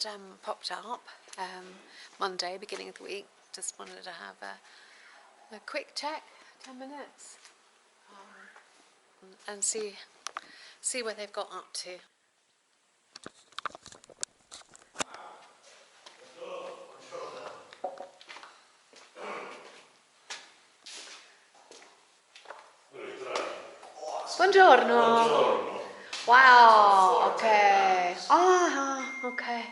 just popped up Monday, beginning of the week. Just wanted to have a quick check, 10 minutes, and see where they've got up to. Buongiorno. Buongiorno. Wow. Okay. Okay.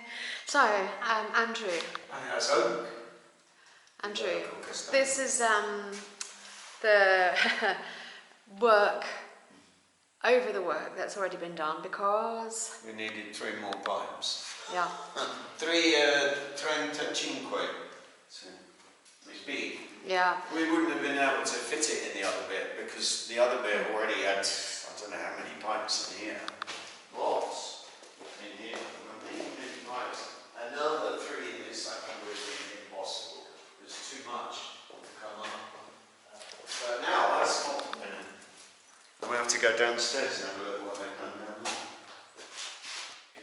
So, Andrew. Andrew, this is the work over the work that's already been done because we needed 3 more pipes. Yeah. 35. So it's big. Yeah. We wouldn't have been able to fit it in the other bit because the other bit already had, I don't know how many pipes in here. Lots in here. Many pipes. Another 3 in this, I think, would have been impossible. There's too much to come up. But now that's complimented. We have to go downstairs and have a look at what they've done now.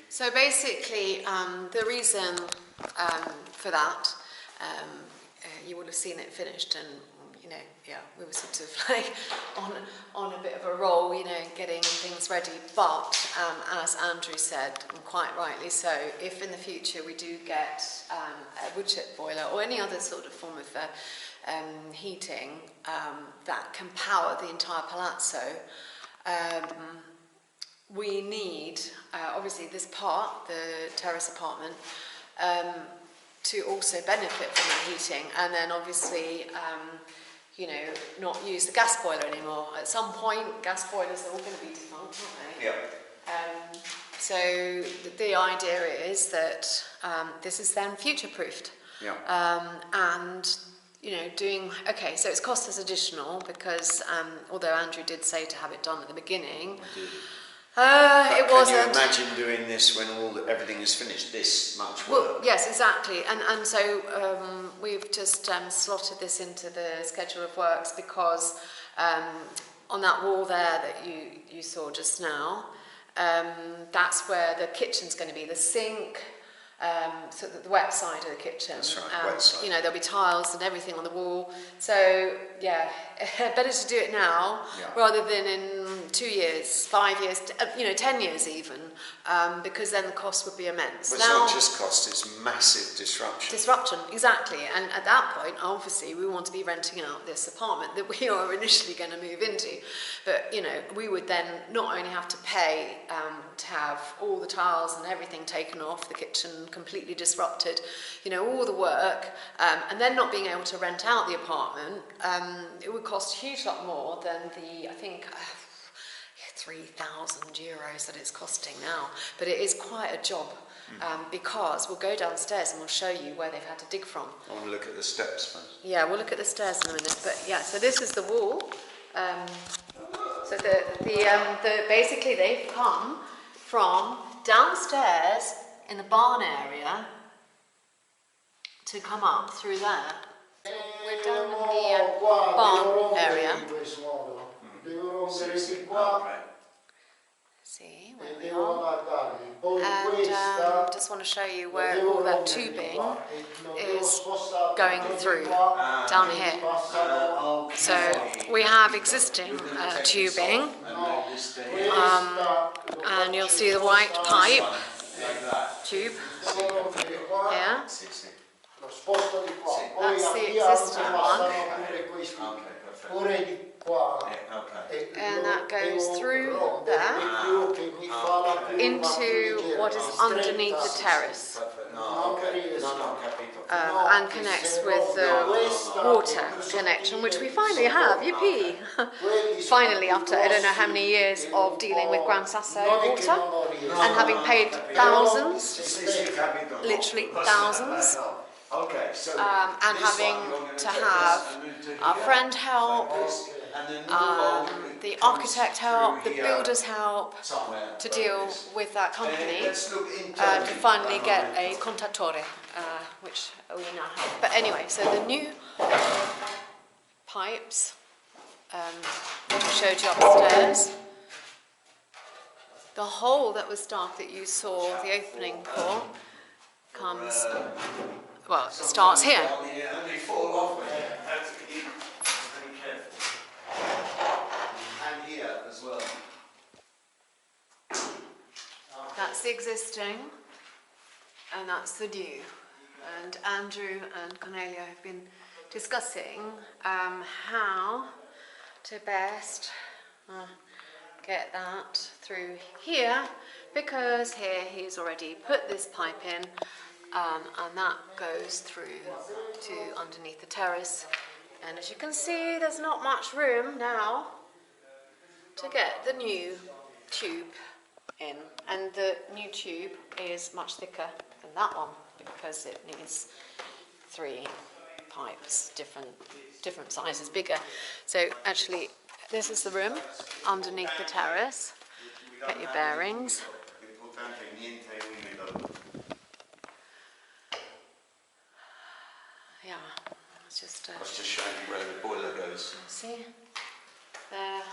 So basically, the reason for that, you would have seen it finished, and we were sort of like on a bit of a roll, getting things ready. But as Andrew said, and quite rightly so, if in the future we do get a wood chip boiler or any other sort of form of heating that can power the entire palazzo, we need, obviously this part, the terrace apartment, to also benefit from that heating, and then obviously, not use the gas boiler anymore. At some point, gas boilers are all going to be defunct, aren't they? Yeah. So the idea is that this is then future-proofed. Yeah. And so it's cost us additional because although Andrew did say to have it done at the beginning, I did. It wasn't. Can you imagine doing this when everything is finished? This much work. Well, yes, exactly, and so we've just slotted this into the schedule of works because on that wall there that you saw just now, that's where the kitchen's going to be. The sink. So the wet side of the kitchen. That's right, wet side. There'll be tiles and everything on the wall. So yeah, better to do it now rather than in 2 years, 5 years, 10 years even, because then the cost would be immense. But it's not just cost; it's massive disruption. Disruption, exactly. And at that point, obviously, we want to be renting out this apartment that we are initially going to move into. But we would then not only have to pay to have all the tiles and everything taken off the kitchen, completely disrupted, all the work, and then not being able to rent out the apartment, it would cost a huge lot more than the, I think, 3,000 euros that it's costing now. But it is quite a job because we'll go downstairs and we'll show you where they've had to dig from. I want to look at the steps first. Yeah, we'll look at the stairs in a minute. But yeah, so this is the wall. So basically they've come from downstairs in the barn area to come up through there. We're down in the barn area. See where we are. And just want to show you where all that tubing is going through down here. So we have existing tubing, and you'll see the white pipe tube here. That's the existing one. And that goes through there into what is underneath the terrace, and connects with the water connection, which we finally have. Yippee! Finally, after I don't know how many years of dealing with Gran Sasso water and having paid thousands, literally thousands. And having to have our friend help, the architect help, the builders help to deal with that company to finally get a contatore, which we now have. But anyway, so the new pipes I showed you upstairs, the hole that was dark that you saw the opening for, comes, well, it starts here. Only fall off with it. Have to be very careful. And here as well. That's the existing, and that's the new. And Andrew and Cornelio have been discussing how to best get that through here, because here he's already put this pipe in, and that goes through to underneath the terrace. And as you can see, there's not much room now to get the new tube in, and the new tube is much thicker than that one because it needs 3 pipes, different sizes, bigger. So actually, this is the room underneath the terrace. Get your bearings. Yeah, it's just. I was just showing you where the boiler goes. See, there.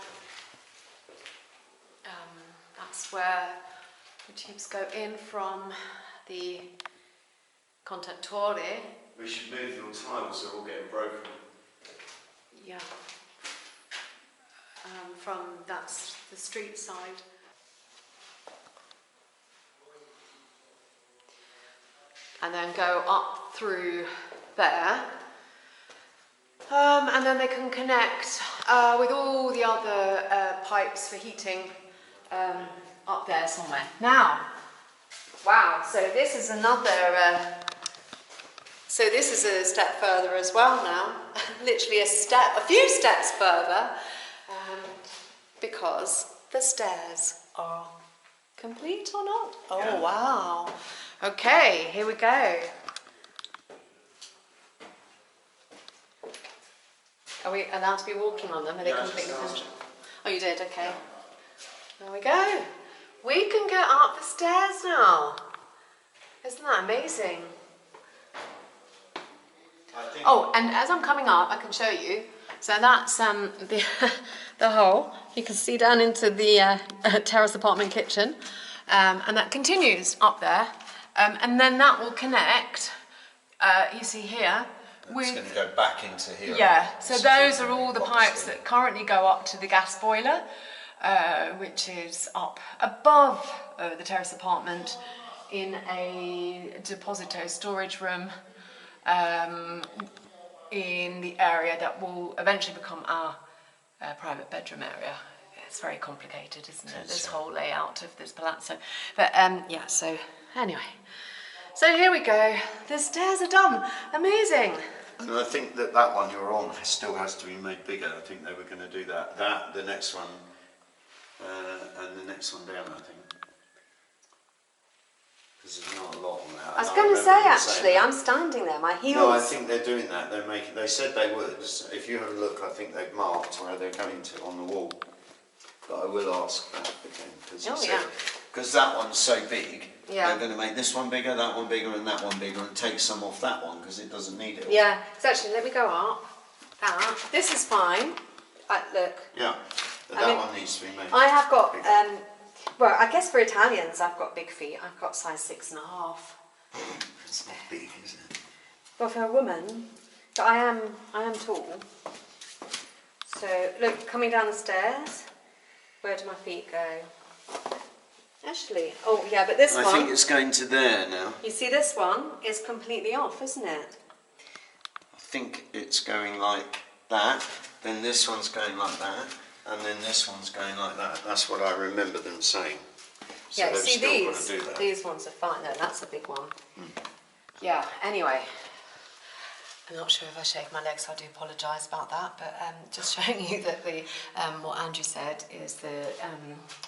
That's where the tubes go in from the contatore. We should move your tiles, they're all getting broken. Yeah. From that's the street side. And then go up through there. And then they can connect with all the other pipes for heating up there somewhere. Now, wow, so this is another, so this is a step further as well now. Literally a few steps further, because the stairs are complete or not? Oh, yeah. Wow. Okay, here we go. Are we allowed to be walking on them? Are they completely finished? Oh, you did? Okay. There we go. We can get up the stairs now. Isn't that amazing? Oh, and as I'm coming up, I can show you. So that's the hole. You can see down into the terrace apartment kitchen. And that continues up there. And then that will connect, you see here, it's going to go back into here. Yeah, so those are all the pipes that currently go up to the gas boiler, which is up above the terrace apartment in a deposito storage room in the area that will eventually become our private bedroom area. It's very complicated, isn't it, this whole layout of this palazzo. But yeah, so anyway. So here we go. The stairs are done. Amazing. And I think that that one you're on still has to be made bigger. I think they were going to do that. The next one, and the next one down, I think. Because there's not a lot on that. I was going to say, actually, I'm standing there, my heels. No, I think they're doing that. They said they would. If you have a look, I think they've marked where they're going to on the wall. But I will ask that again. Because that one's so big. Yeah. They're going to make this one bigger, that one bigger, and that one bigger, and take some off that one because it doesn't need it all. Yeah, so actually, let me go up. That. This is fine. Look. Yeah, but that one needs to be made. I have got, well, I guess for Italians, I've got big feet. I've got size 6.5. It's not big, is it? Well, for a woman, but I am tall. So, look, coming down the stairs, where do my feet go? Actually, oh yeah, but this one... I think it's going to there now. You see this one is completely off, isn't it? I think it's going like that, then this one's going like that, and then this one's going like that. That's what I remember them saying. So yeah, see these? These ones are fine. No, that's a big one. Yeah, anyway. I'm not sure if I shaved my legs, so I do apologise about that, but just showing you that the what Andrew said is the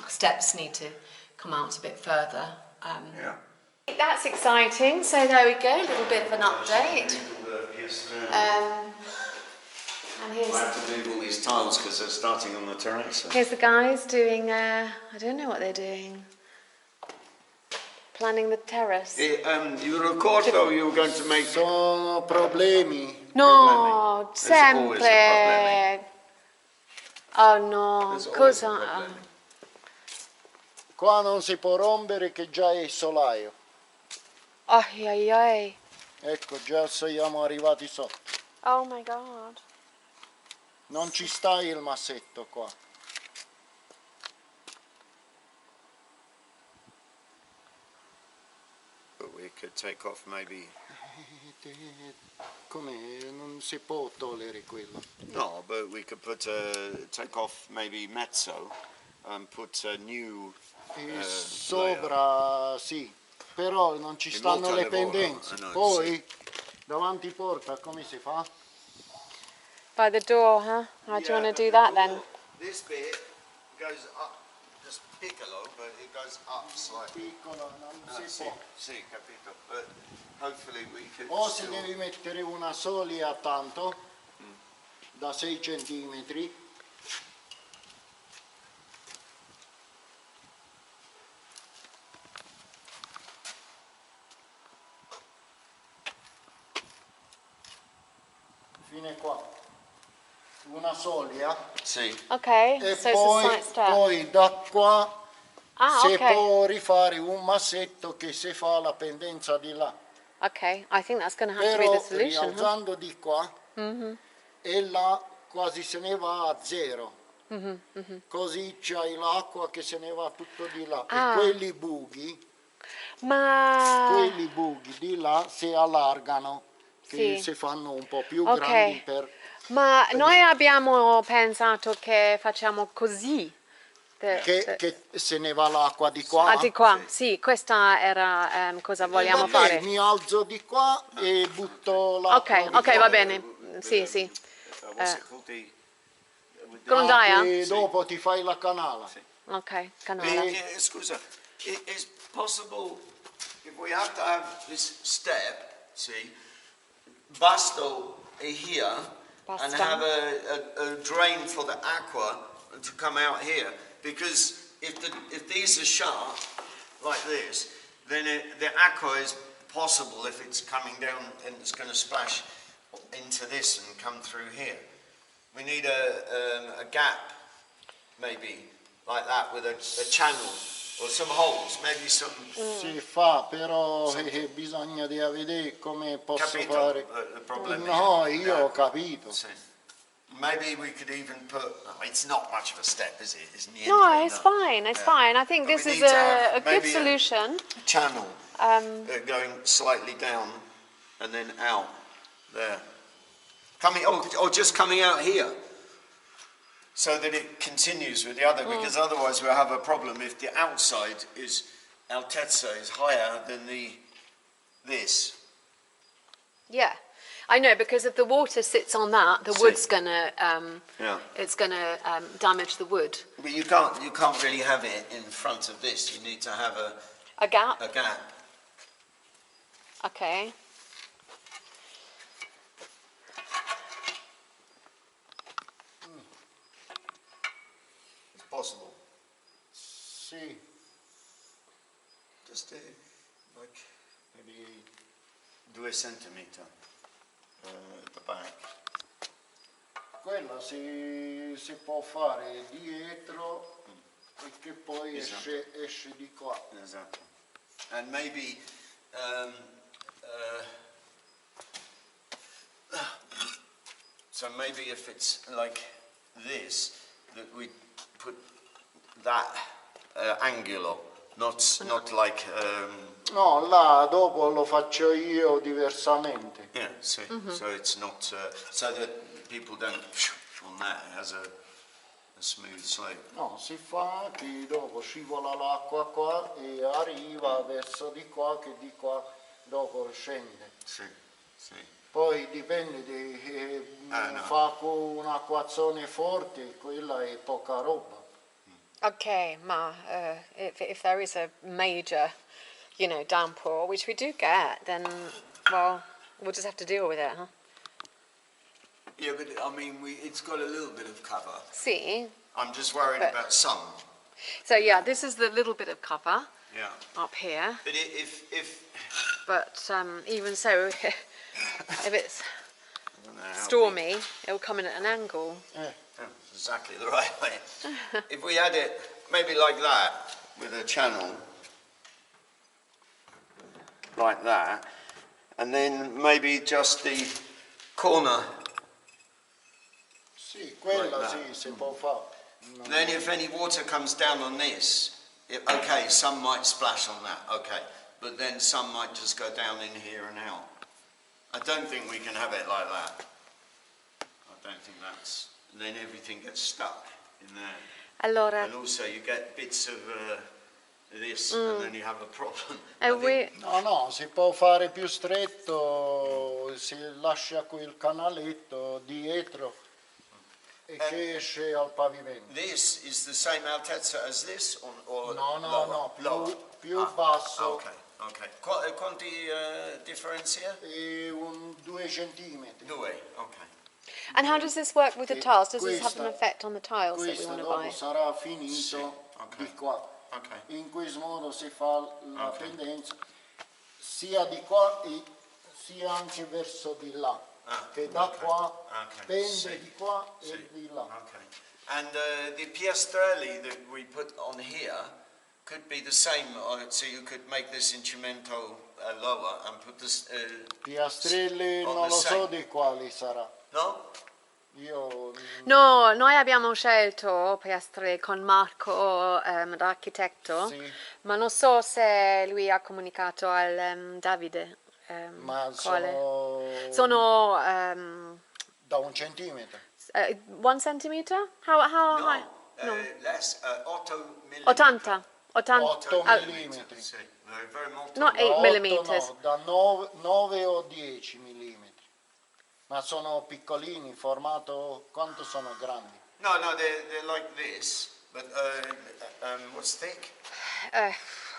steps need to come out a bit further. Yeah. That's exciting. So there we go, a little bit of an update. And here's... I have to move all these tiles because they're starting on the terrace. Here's the guys doing, I don't know what they're doing. Planning the terrace. You ricordo you were going to make... Sono problemi. No, sempre. Oh no, cosa? Qua non si può rompere che già è solaio. Ai ai ai. Ecco, già siamo arrivati sotto. Oh my god. Non ci sta il massetto qua. But we could take off maybe... Come? Non si può togliere quello. No, but we could put take off maybe mezzo and put a new E sopra sì, però non ci stanno le pendenze. Poi davanti porta come si fa? By the door, huh? How do you want to do that then? This bit goes up, just piccolo, but it goes up slightly. Piccolo, non si può. Sì, capito. But hopefully we could O se still... devi mettere una soglia tanto, da 6 centimetri. Fine qua. Una soglia. Sì. Okay, E so it's a slight step. poi da qua si okay. può rifare un massetto che si fa la pendenza di là. Okay, I think that's going to have to be the Però solution, huh? rialzando di qua e là quasi se ne va a zero. Così c'hai l'acqua che se ne va tutto di là. Ah. E quelli buchi Ma di là si allargano, che Sì. si fanno un po' più Ok. grandi per... Ma noi abbiamo pensato che facciamo così. Che se ne va l'acqua di qua. Ah, di qua, sì, questa era cosa vogliamo Vabbè, fare. mi alzo di qua e butto l'acqua Ok, di ok, qua. va bene. Sì, sì. What's it called? The... Grondaia? E dopo ti fai la canala. Ok, canale. Scusa, it's possible if we have to have this step, see, Basto here and Basta. have a drain for the aqua to come out here, because if these are sharp like this, then the aqua is possible if it's coming down and it's going to splash into this and come through here. We need a gap, maybe, like that, with a channel or some holes, maybe some... Si fa, però bisogna di vedere come posso Capito fare. the problem? No, io ho capito. See. Maybe we could even put... No, it's not much of a step, is it? It's near No, it's fine, it's fine. I think But this we is need to have a good maybe solution. A channel going slightly down and then out there. Coming, or just coming out here, so that it continues with the other, because otherwise we'll have a problem if the outside is, altezza is higher than this. Yeah, I know, because if the water sits on that, the wood's gonna it's gonna damage the wood. But you can't really have it in front of this. You need to have A gap. a gap. Okay. It's possible. Sì, Just like maybe 2 centimeter at the back. quella si può fare dietro e che poi esce di qua. Exactly. And maybe so maybe if it's like this, that we put that angulo, not like No, là dopo lo faccio io diversamente. yeah. See, so it's not so that people don't on that it has a smooth slope. No, si fa che dopo scivola l'acqua qua e arriva verso di qua, che di qua dopo scende. Sì, sì. Poi dipende, no. fa con un acquazzone forte, quella è poca roba. Okay, ma if there is a major, downpour, which we do get, then well, we'll just have to deal with it, huh? Yeah, but I mean, it's got a little bit of cover. See. I'm just worried But- about some. So yeah, this is the little bit of cover Yeah. up here, But if but even so, if it's I don't know how stormy, it'll come in at an angle. big- oh, exactly the right way. If we had it maybe like that with a channel, like that, and then maybe just the corner. Sì, quella Like sì, si può fare. No. Then if any water comes down on this, okay, some might splash on that, okay, but then some might just go down in here and out. I don't think we can have it like that. I don't think that's... Then everything gets stuck in there. Allora, And also you get bits of this and then you have a problem. No, si può fare più stretto, si lascia qui il canaletto dietro e che esce al pavimento. This is the same altezza as this or No, lower? più basso. Okay, okay. Quanti differenzia? 2 centimetri. 2, okay. and how does this work with the tiles? Does this have Questa- an effect on the tiles that we Questo want to dopo buy? sarà finito Sì, ok. di qua. Okay. In questo modo si fa la Ok. pendenza sia di qua e sia anche verso di là. Che da okay. qua Okay. pende Sì. di qua Sì. e di là. Okay. And the piastrelli that we put on here could be the same, so you could make this in cemento lower and put this... Piastrelle on non the lo so same. di quali sarà. No? Io No, noi abbiamo scelto piastre con Marco, l'architetto, sì, ma non so se lui ha comunicato al Davide. ma quale. sono Sono da 1 centimetro. 1 centimeter? How high? No, less, 8 mm. 80. 8 ah, millimetri. Sì, very molto. Not 8 Da 8 millimeters. no, da 9 o 10 millimetri. Ma sono piccolini, formato quanto sono grandi? No, they're like this, but what's thick?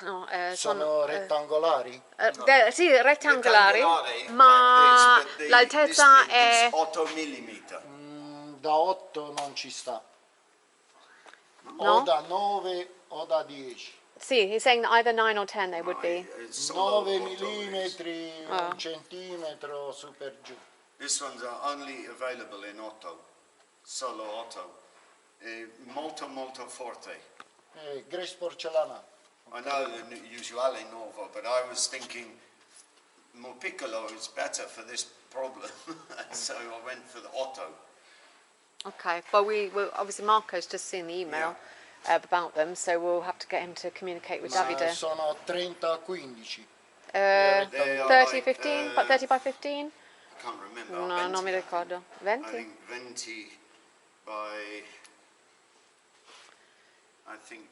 No, Sono rettangolari? sì, rettangolari, Rettangolari, ma like this, but l'altezza this è... is 8 mm. Da 8 non ci sta. No? O da 9 o da 10. Sì, he's saying that either 9 or 10 they would be. It's solo 9 8 this. millimetri, 1 centimetro su per giù. This one's only available in 8, solo 8. Molto forte. Grace porcellana. I know the usuale nuovo, but I was thinking more piccolo is better for this problem, so I went for the 8. Okay, well we obviously Marco's just seen the email about them, so we'll have to get him to communicate with Ma Davide. sono 30-15. 30 15? 30 by 15? I can't remember. No, 20, non mi ricordo. I 20? think 20 by, I think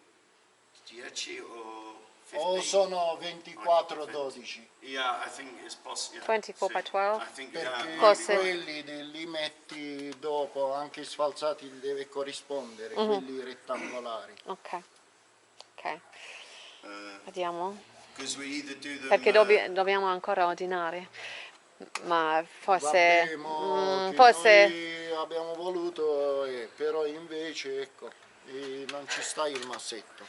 10 or 15. O sono 24-12. Yeah, I think it's possible. 24 by 12? I think, Perché Forse. quelli li metti dopo, anche sfalsati, deve corrispondere, quelli rettangolari. Ok. Vediamo. because we either do them, Perché dobbiamo ancora ordinare. Ma forse... Vabbè, forse... noi abbiamo voluto, però invece ecco, non ci sta il massetto.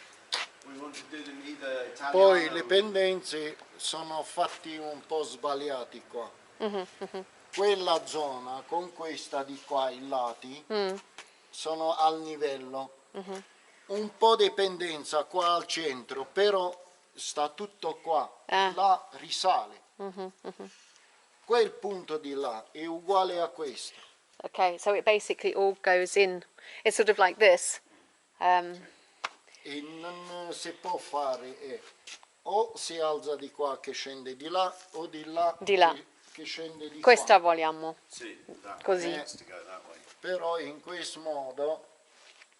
we want to do them either Italiano, Poi le pendenze sono fatti un po' sbagliati qua. Quella zona con questa di qua, i lati, sono al livello. Un po' di pendenza qua al centro, però sta tutto qua. Là risale. Quel punto di là è uguale a questo. Okay, so it basically all goes in. It's sort of like this. E non si può fare, o si alza di qua che scende di là, o di là, Di là. Che scende di Questa qua. vogliamo. see, that Così. way, has to go that way. Però in questo modo,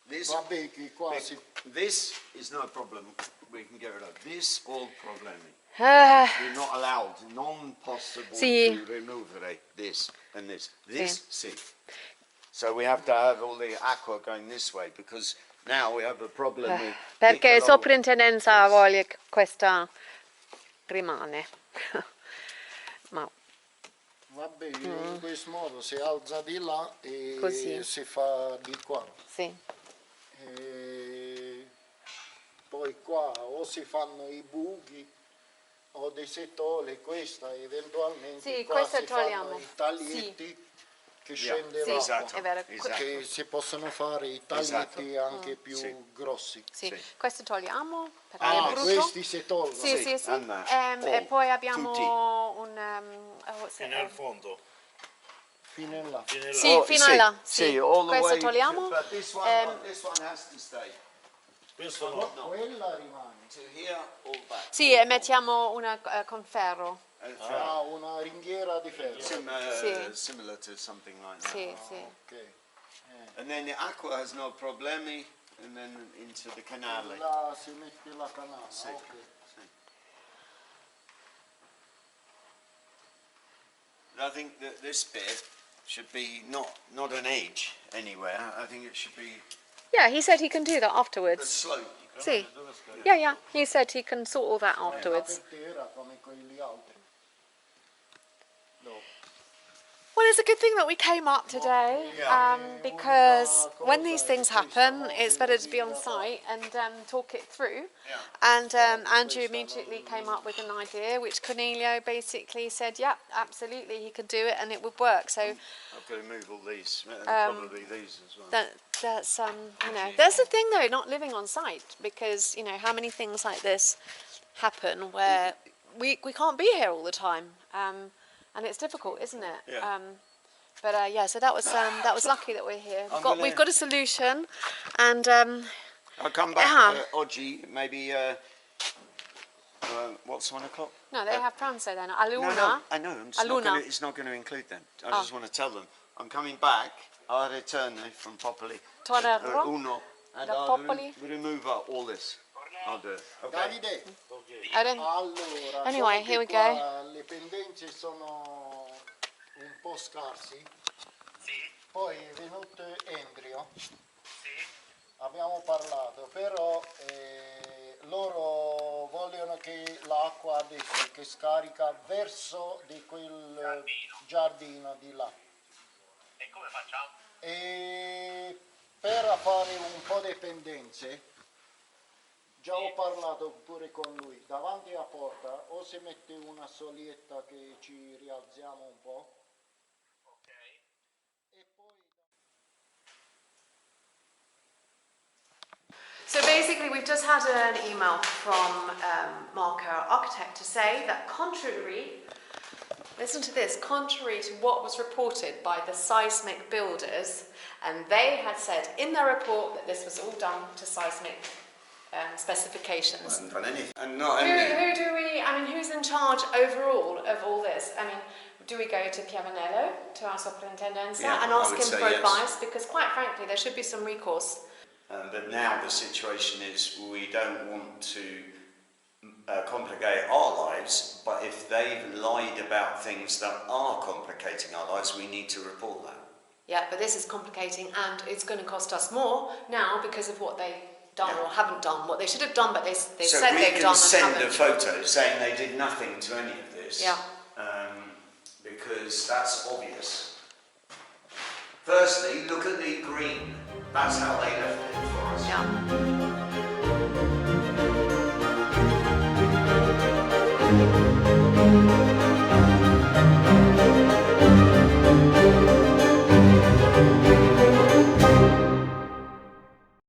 This, vabbè che qua si... this is no problem. We can get rid of this. All problemi. Ah, We're not allowed, non possible Sì. to remove this and this. This, sì. So we have to have all the aqua going this way because now we have a problem with perché piccolo- soprintendenza vuole che questa rimane. Ma Vabbè, in questo modo si alza di là e Così. si fa di qua. sì. E poi qua o si fanno i buchi o dei setole, questa eventualmente Sì, qua questa si togliamo. fanno i taglietti che scende Sì, l'acqua. esatto. è vero. Che si possono fare i taglietti anche più grossi. Sì. Sì. Questo togliamo perché è Ah, brutto. questi si tolgono. Sì, sì, sì. and that. E poi abbiamo tutti. Fino al fondo. Fino in là. Fino in là. Sì, Oh, fino sì, a là. sì, Sì. all the Questo way togliamo. but this one has to stay. Questo no. Quella rimane. To here or back. Sì, e mettiamo una con ferro. Ah, una ringhiera di ferro. Sì. Similar to something like that. Sì, sì. Ok. And then the aqua has no problemi, and then into the canale. Là si mette la canale. Sì. Ok. Sì. But I think that this bit should be not an age anywhere. I think it should be Yeah, he said he can do that the afterwards. slope. Sì. Yeah, yeah. He said he can sort all that afterwards. Per terra come quelli altri. Dopo. Well, it's a good thing that we came up today because when these things happen, it's better to be on site and talk it through. And Andrew immediately came up with an idea, which Cornelio basically said, yeah, absolutely, he could do it and it would work. So I've got to move all these, probably these as well. that's you know, there's the thing though, not living on site, because you know how many things like this happen where we can't be here all the time. And it's difficult, isn't it? Yeah. But yeah, so that was lucky that we're here. We've got a solution, and I'll come back, oggi, maybe, what's 1 o'clock? no, they have pranzo then. All'una. No, I know, All'una. it's not going to include them. I just want to tell them. I'm coming back, I'll return from Popoli. Tornerò Uno, and da I'll Popoli. remove all this. I'll do it. Okay. Davide, allora, Anyway, so che here we qua go. le pendenze sono un po' scarsi. Poi è venuto Andrew. Abbiamo parlato, però loro vogliono che l'acqua adesso che scarica verso di quel giardino di là. E come facciamo? E per fare un po' di pendenze, già ho parlato pure con lui, davanti alla porta o si mette una solietta che ci rialziamo un po'. Ok. E poi... So basically, we've just had an email from Mark, our architect, to say that listen to this, contrary to what was reported by the seismic builders, and they had said in their report that this was all done to seismic specifications. Hasn't done anything. And not Who only... do we, I mean, who's in charge overall of all this? I mean, do we go to Chiavanello, to our superintendenza, Yeah, and I ask would him say for yes. advice? Because quite frankly, there should be some recourse. But now the situation is we don't want to complicate our lives, but if they've lied about things that are complicating our lives, we need to report that. Yeah, but this is complicating and it's going to cost us more now because of what they've done or haven't done. What they should have done, but they said they've done and So we can send a haven't. photo saying they did nothing to any of this. Yeah. Because that's obvious. Firstly, look at the green. That's how they left it for us. Yeah.